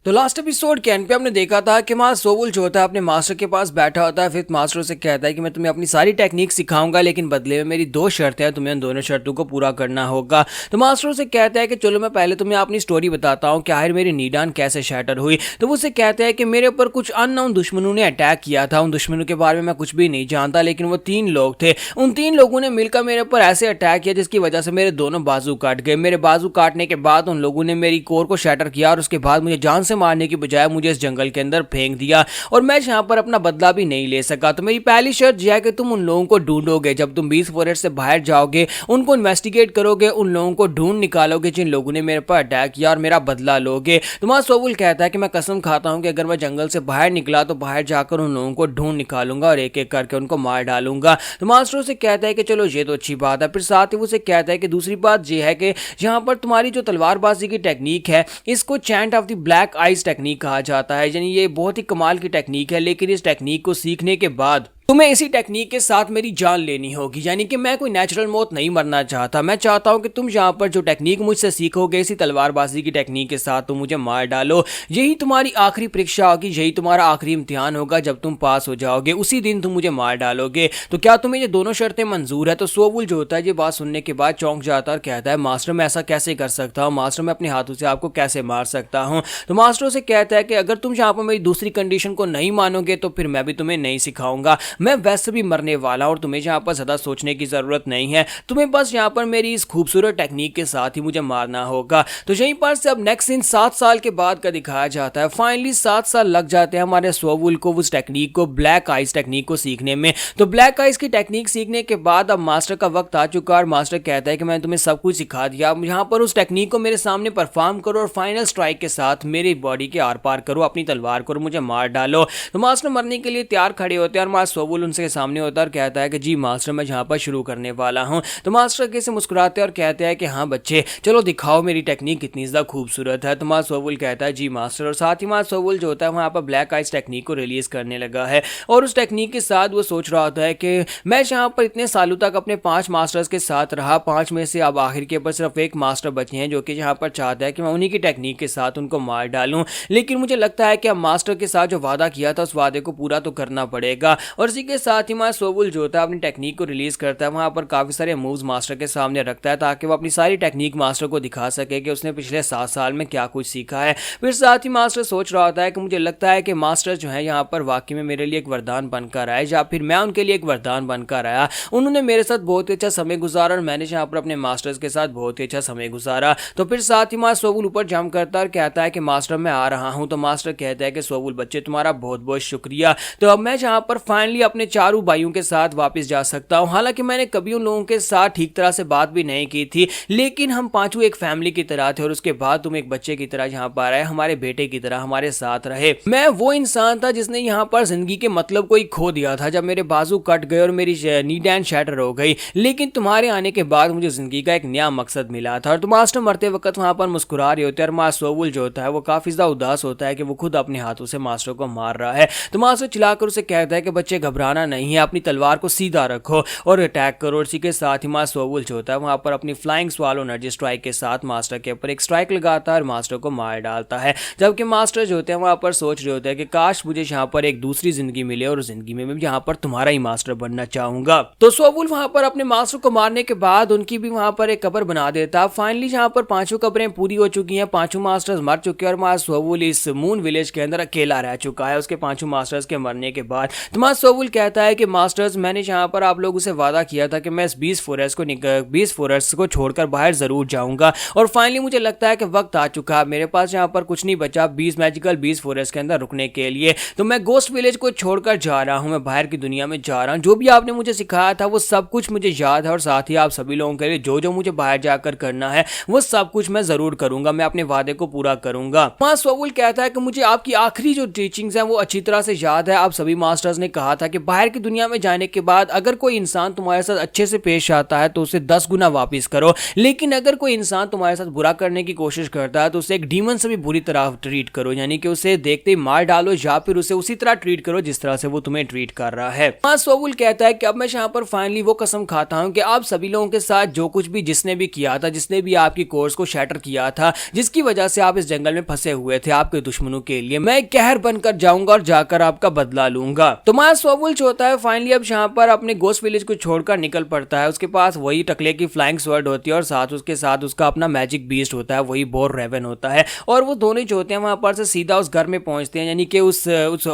तो last episode के and पे हमने देखा था कि माँ सोवुल जो होता है अपने मास्टर के पास बैठा होता है। फिर मास्टर से कहता है कि मैं तुम्हें अपनी सारी टेक्निक सिखाऊंगा, लेकिन बदले में मेरी दो शर्तें हैं, तुम्हें उन दोनों शर्तों को पूरा करना होगा। तो मास्टर से कहता है कि चलो मैं पहले तुम्हें अपनी स्टोरी बताता हूँ कि आखिर मेरी नीडान कैसे शैटर हुई। तो वो उससे कहता है कि मेरे ऊपर कुछ अननोन दुश्मनों ने अटैक किया था। उन दुश्मनों के बारे में मैं कुछ भी नहीं जानता, लेकिन वो 3 लोग थे। उन 3 लोगों ने मिलकर मेरे ऊपर ऐसे अटैक किया जिसकी वजह से मेरे दोनों बाजू काट गए। मेरे बाजू काटने के बाद उन लोगों ने मेरी कोर को शैटर किया और उसके बाद मुझे जान से मारने की बजाय मुझे इस जंगल के अंदर फेंक दिया और मैं यहाँ पर अपना बदला भी नहीं ले सका। तो मेरी पहली शर्त यह है कि तुम उन लोगों को ढूंढोगे। जब तुम 20 फॉरेस्ट से बाहर जाओगे, उनको इन्वेस्टिगेट करोगे, उन लोगों को ढूंढ निकालोगे जिन लोगों ने मेरे पर अटैक किया और मेरा बदला लोगे। तो मां सोवुल कहता है कि मैं कसम खाता हूं कि अगर मैं जंगल से बाहर निकला तो बाहर जाकर उन लोगों को ढूंढ निकालूंगा और एक एक करके उनको मार डालूंगा। तो मास्टर से कहता है कि चलो ये तो अच्छी बात है। फिर साथ ही उसे कहता है कि दूसरी बात यह है कि यहाँ पर तुम्हारी जो तलवारबाजी की टेक्निक है, इसको chant of the black eyes technique कहा जाता है। यानी ये बहुत ही कमाल की टेक्निक है, लेकिन इस टेक्निक को सीखने के बाद तुम्हें इसी टेक्निक के साथ मेरी जान लेनी होगी। यानी कि मैं कोई नेचुरल मौत नहीं मरना चाहता। मैं चाहता हूं कि तुम यहाँ पर जो टेक्निक मुझसे सीखोगे, इसी तलवारबाजी की टेक्निक के साथ तुम मुझे मार डालो। यही तुम्हारी आखिरी परीक्षा होगी, यही तुम्हारा आखिरी इम्तिहान होगा। जब तुम पास हो जाओगे उसी दिन तुम मुझे मार डालोगे। तो क्या तुम्हें ये दोनों शर्तें मंजूर है? तो सोवुल जो होता है ये बात सुनने के बाद चौंक जाता है और कहता है मास्टर मैं ऐसा कैसे कर सकता हूँ, मास्टर मैं अपने हाथों से आपको कैसे मार सकता हूँ। तो मास्टर से कहता है कि अगर तुम यहाँ पर मेरी दूसरी कंडीशन को नहीं मानोगे तो फिर मैं भी तुम्हें नहीं सिखाऊंगा। मैं वैसे भी मरने वाला और तुम्हें यहाँ पर ज़्यादा सोचने की ज़रूरत नहीं है। तुम्हें बस यहाँ पर मेरी इस खूबसूरत टेक्निक के साथ ही मुझे मारना होगा। तो यहीं पर से अब नेक्स्ट सीन 7 साल के बाद का दिखाया जाता है। फाइनली 7 साल लग जाते हैं हमारे सोवुल को उस टेक्निक को, ब्लैक आइस टेक्निक को सीखने में। तो ब्लैक आइस की टेक्निक सीखने के बाद अब मास्टर का वक्त आ चुका है और मास्टर कहता है कि मैंने तुम्हें सब कुछ सिखा दिया। अब यहाँ पर उस टेक्निक को मेरे सामने परफॉर्म करो और फाइनल स्ट्राइक के साथ मेरी बॉडी के आर पार करो अपनी तलवार को और मुझे मार डालो। तो मास्टर मरने के लिए तैयार खड़े होते हैं और मास्टर सोवुल उनके सामने होता है और कहता है कि जी मास्टर मैं यहाँ पर शुरू करने वाला हूँ। तो मास्टर कैसे मुस्कुराते हैं और कहते हैं कि हाँ बच्चे चलो दिखाओ मेरी टेक्निक कितनी ज़्यादा खूबसूरत है। तो मास्टर सोवुल कहता है जी मास्टर, और साथ ही मास्टर सोवुल जो होता है वहाँ पर ब्लैक आइस टेक्निक को रिलीज करने लगा है और उस टेक्निक के साथ वो सोच रहा होता है कि मैं यहाँ पर इतने सालों तक अपने 5 मास्टर्स के साथ रहा, 5 में से अब आखिर के ऊपर सिर्फ एक मास्टर बचे हैं जो कि यहाँ पर चाहता है कि मैं उन्हीं की टेक्निक के साथ उनको मार डालूं। लेकिन मुझे लगता है कि अब मास्टर के साथ जो वादा किया था उस वादे को पूरा तो करना पड़ेगा। और इसी के साथ ही मास्टर सोवुल जो होता है अपनी टेक्निक को रिलीज करता है, वहां पर काफी सारे मूव्स मास्टर के सामने रखता है ताकि वो अपनी सारी टेक्निक मास्टर को दिखा सके कि उसने पिछले 7 साल में क्या कुछ सीखा है। फिर साथ ही मास्टर सोच रहा होता है कि मुझे लगता है कि मास्टर जो है यहाँ पर वाकई में मेरे लिए एक वरदान बनकर आए या फिर मैं उनके लिए एक वरदान बनकर आया। उन्होंने मेरे साथ बहुत ही अच्छा समय गुजारा और मैंने यहाँ पर अपने मास्टर्स के साथ बहुत ही अच्छा समय गुजारा। तो फिर साथ ही मास्टर सोवुल ऊपर जंप करता है और कहता है कि मास्टर मैं आ रहा हूँ। तो मास्टर कहता है कि सोवुल बच्चे तुम्हारा बहुत बहुत शुक्रिया। तो अब मैं यहाँ पर फाइनली अपने चारों भाइयों के साथ वापस जा सकता हूँ। हालांकि मैंने कभी उन लोगों के साथ ठीक तरह से बात भी नहीं की थी, लेकिन हम पांचों एक फैमिली की तरह थे और उसके बाद तुम एक बच्चे की तरह यहाँ पर आए, हमारे बेटे की तरह हमारे साथ रहे। मैं वो इंसान था जिसने यहाँ पर जिंदगी के मतलब को ही खो दिया था जब मेरे बाजू कट गए और मेरी नीड एंड शैटर हो गई, लेकिन तुम्हारे आने के बाद मुझे जिंदगी का एक नया मकसद मिला था। और तुम मास्टर मरते वक्त वहां पर मुस्कुरा रहे होते हैं और मास्टर सोवुल जो होता है वो काफी ज्यादा उदास होता है कि वो खुद अपने हाथों से मास्टर को मार रहा है। तो मास्टर चिल्लाकर उसे कहता है कि बच्चे घबराना नहीं है, अपनी तलवार को सीधा रखो और अटैक करो। इसी के साथ ही मास्टर सोवुल जो होता है वहां पर अपनी फ्लाइंग स्वालो एनर्जी स्ट्राइक के साथ मास्टर के ऊपर एक स्ट्राइक लगाता है और मास्टर को मार डालता है। जबकि मास्टर जो होते हैं वहां पर सोच रहे होते हैं कि काश मुझे यहाँ पर एक दूसरी जिंदगी मिले और जिंदगी में मैं यहाँ पर तुम्हारा ही मास्टर बनना चाहूंगा। तो सोवुल वहां पर अपने मास्टर को मारने के बाद उनकी भी वहां पर एक कब्र बना देता है। फाइनली यहाँ पर 5 कब्रें पूरी हो चुकी हैं, 5 मास्टर्स मर चुके हैं और मास्टर सोवुल इस मून विलेज के अंदर अकेला रह चुका है उसके 5 मास्टर्स के मरने के बाद। तो मास्टर सोवुल कहता है कि मास्टर्स मैंने यहाँ पर आप लोगों से वादा किया था कि मैं इस 20 फॉरेस्ट को छोड़कर बाहर जरूर जाऊंगा और फाइनली मुझे लगता है कि वक्त आ चुका है। मेरे पास यहाँ पर कुछ नहीं बचा 20 मैजिकल 20 फॉरेस्ट के अंदर रुकने के लिए। तो मैं गोस्ट विलेज को छोड़कर जा रहा हूँ, मैं बाहर की दुनिया में जा रहा हूँ। जो भी आपने मुझे सिखाया था वो सब कुछ मुझे याद है और साथ ही आप सभी लोगों के लिए जो जो मुझे बाहर जाकर करना है वो सब कुछ मैं जरूर करूंगा, मैं अपने वादे को पूरा करूंगा। मास्टर सोवुल कहता है कि मुझे आपकी आखिरी जो टीचिंग्स हैं वो अच्छी तरह से याद है। आप सभी मास्टर्स ने कहा था था कि बाहर की दुनिया में जाने के बाद अगर कोई इंसान तुम्हारे साथ अच्छे से पेश आता है तो उसे 10 गुना वापिस करो, लेकिन अगर कोई इंसान तुम्हारे साथ बुरा करने की कोशिश करता है तो उसे एक डीमन से भी बुरी तरह ट्रीट करो, यानी कि उसे देखते ही मार डालो या फिर उसे उसी तरह ट्रीट करो जिस तरह से वो तुम्हें ट्रीट कर रहा है। सोवुल कहता है कि अब मैं यहाँ पर फाइनली वो कसम खाता हूँ कि आप सभी लोगों के साथ जो कुछ भी जिसने भी किया था, जिसने भी आपकी कोर्स को शैटर किया था, जिसकी वजह से आप इस जंगल में फंसे हुए थे आपके दुश्मनों के लिए, मैं कहर बनकर जाऊंगा और जाकर आपका बदला लूंगा। तो सोवुल जो होता है फाइनली अब यहाँ पर अपने गोस्ट विलेज को छोड़कर निकल पड़ता है। उसके पास वही टकले की फ्लाइंग स्वर्ड होती है और साथ उसके साथ उसका अपना मैजिक बीस्ट होता है, वही बोर रेवन होता है। और वो दोनों जो होते हैं वहां पर से सीधा उस घर में पहुंचते हैं, यानी कि उस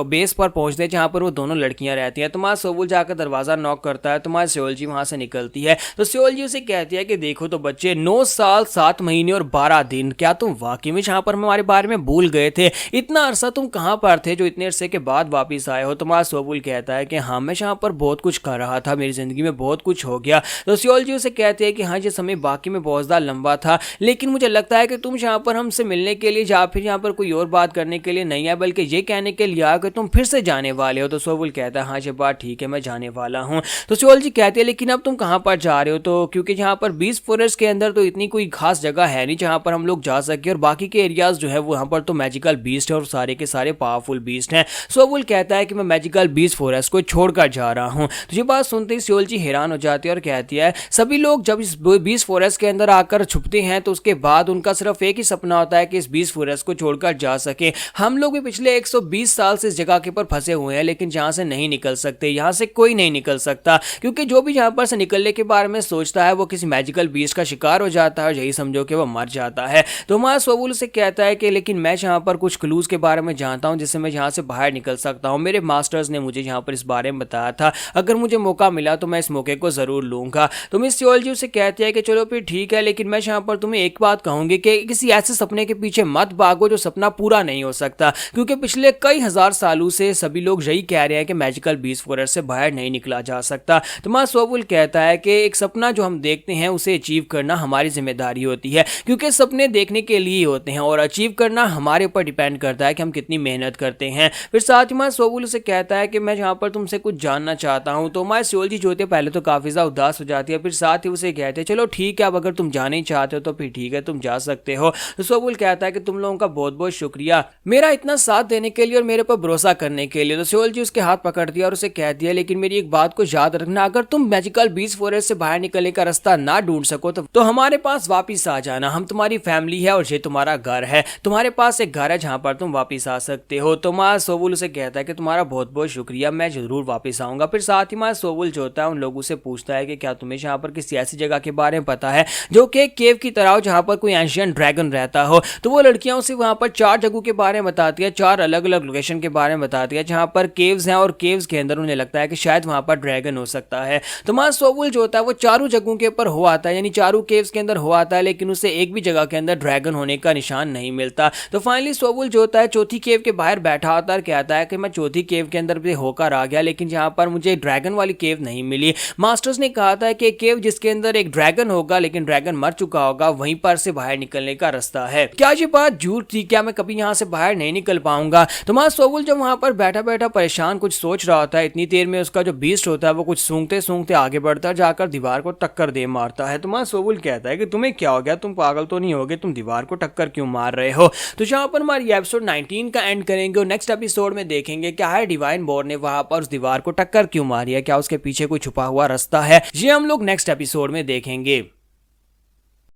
बेस पर पहुंचते हैं जहां पर वो दोनों लड़कियां रहती हैं। तो सोवुल जाकर दरवाजा नॉक करता है तो सेओल जी वहां से निकलती है। तो सेओल जी उसे कहती है कि देखो तो बच्चे, 9 साल 7 महीने और 12 दिन, क्या तुम वाकई में यहाँ पर हमारे बारे में भूल गए थे? इतना अरसा तुम कहाँ पर थे जो इतने अरसे के बाद वापिस आए हो? तो सोवुल कहता है कि हाँ, मैं यहाँ पर बहुत कुछ कर रहा था, मेरी जिंदगी में बहुत कुछ हो गया। तो सेओल जी उसे कहते हैं कि हाँ, ये समय बाकी में बहुत ज़्यादा लंबा था, लेकिन मुझे लगता है कि तुम यहाँ पर हमसे मिलने के लिए या फिर यहाँ पर कोई और बात करने के लिए नहीं है, बल्कि ये कहने के लिए आया कि तुम फिर से जाने वाले हो। तो सोवुल कहता है हाँ, ये बात ठीक है, मैं जाने वाला हूँ। तो सेओल जी कहते हैं लेकिन अब तुम कहाँ पर जा रहे हो? तो क्योंकि यहाँ पर बीस्ट फॉरेस्ट के अंदर तो इतनी कोई खास जगह है नहीं जहाँ पर हम लोग जा सके, और बाकी के एरियाज जो है वहाँ पर तो मैजिकल बीस्ट है और सारे के सारे पावरफुल बीस्ट हैं। सोवुल कहता है कि मैं मैजिकल बीस्ट फॉरेस्ट को छोड़कर जा रहा हूँ। तो ये बात सुनते ही सेओल जी हैरान हो जाती है और कहती है सभी लोग जब इस बीस्ट फॉरेस्ट के अंदर आकर छुपते हैं तो उसके बाद उनका सिर्फ एक ही सपना होता है कि इस बीस्ट फॉरेस्ट को छोड़कर जा सके। हम लोग भी पिछले 120 साल से इस जगह के ऊपर फंसे हुए हैं, लेकिन जहाँ से नहीं निकल सकते, यहाँ से कोई नहीं निकल सकता, क्योंकि जो भी यहाँ पर से निकलने के बारे में सोचता है वो किसी मैजिकल बीस्ट का शिकार हो जाता है और यही समझो कि वो मर जाता है। तो सोवुल से कहता है कि लेकिन मैं यहाँ पर कुछ क्लूज के बारे में जानता हूँ जिससे मैं यहाँ से बाहर निकल सकता हूँ। मेरे मास्टर्स ने मुझे यहाँ पर इस बारे में बताया था, अगर मुझे मौका मिला तो मैं इस मौके को जरूर लूंगा। तो मिस सेओल जी उसे कहते हैं कि चलो फिर ठीक है, लेकिन मैं यहाँ पर तुम्हें एक बात कहूंगी कि किसी ऐसे सपने के पीछे मत भागो जो सपना पूरा नहीं हो सकता, क्योंकि पिछले कई हजार सालों से सभी लोग यही कह रहे हैं कि मैजिकल बीस्ट फॉरेस्ट से बाहर नहीं निकला जा सकता। तो सोवुल कहता है कि एक सपना जो हम देखते हैं उसे अचीव करना हमारी जिम्मेदारी होती है, क्योंकि सपने देखने के लिए होते हैं और अचीव करना हमारे ऊपर डिपेंड करता है कि हम कितनी मेहनत करते हैं। फिर साथ ही सोवुल से कहता है कि मैं यहाँ पर तुमसे कुछ जानना चाहता हूँ। तो सेओल जी जो होती है पहले तो काफी ज्यादा उदास हो जाती है, फिर साथ ही उसे कहते हैं चलो ठीक है, अब अगर तुम जाना ही चाहते हो तो फिर ठीक है, तुम जा सकते हो। तो सोवुल कहता है कि तुम लोगों का बहुत बहुत शुक्रिया मेरा इतना साथ देने के लिए और मेरे पर भरोसा करने के लिए। तो सेओल जी उसके हाथ पकड़ दिया और उसे कह दिया लेकिन मेरी एक बात को याद रखना, अगर तुम मैजिकल बीस्ट फॉरेस्ट से बाहर निकलने का रास्ता ना ढूंढ सको तो हमारे पास वापिस आ जाना, हम तुम्हारी फैमिली है और ये तुम्हारा घर है, तुम्हारे पास एक घर है जहाँ पर तुम वापिस आ सकते हो। तो सोवुल उसे कहता है कि तुम्हारा बहुत बहुत शुक्रिया, मैं जरूर वापिस आऊंगा। फिर साथ ही सोवुल जो होता है उन लोगों से पूछता है कि क्या तुम्हें यहाँ पर किसी ऐसी जगह के बारे में पता है जो कि केव की तरह हो जहाँ पर कोई एंशिएंट ड्रैगन रहता हो। तो वो लड़कियां उसे वहाँ पर 4 जगहों के बारे में बताती है, 4 अलग अलग लोकेशन के बारे में बताती है जहाँ पर केव्स हैं और केव्स के अंदर उन्हें लगता है कि शायद वहाँ पर ड्रैगन हो सकता है। तो सोवुल जो होता है वो चारों जगहों के ऊपर हो आता है, यानी चारों केव्स के अंदर हो आता है, लेकिन उसे एक भी जगह के अंदर ड्रैगन होने का निशान नहीं मिलता। तो फाइनली सोवुल जो होता है चौथी केव के बाहर बैठा होता है और कहता है कि मैं चौथी केव के अंदर भी होकर आ गया, लेकिन यहाँ पर मुझे ड्रैगन वाली केव नहीं मिली। मास्टर्स ने कहा था कि केव जिसके अंदर एक ड्रैगन होगा लेकिन ड्रैगन मर चुका होगा वहीं पर से बाहर निकलने का रास्ता है। क्या ये बात झूठ थी? क्या मैं कभी यहाँ से बाहर नहीं निकल पाऊंगा? तो सोवुल जब वहां पर बैठा बैठा परेशान कुछ सोच रहा होता है, इतनी देर में उसका जो बीस्ट होता है वो कुछ सूंघते सूंघते आगे बढ़ता है, जाकर दीवार को टक्कर दे मारता है। तो सोवुल कहता है कि तुम्हें क्या हो गया, तुम पागल तो नहीं हो गए, तुम दीवार को टक्कर क्यों मार रहे हो? तो यहाँ पर हमारी एपिसोड 19 का एंड करेंगे और नेक्स्ट एपिसोड में देखेंगे क्या है डिवाइन बोर ने वहां पर उस दीवार को टक्कर क्यों मारी है, क्या उसके पीछे कोई छुपा हुआ रास्ता है, ये हम लोग नेक्स्ट एपिसोड में देखेंगे।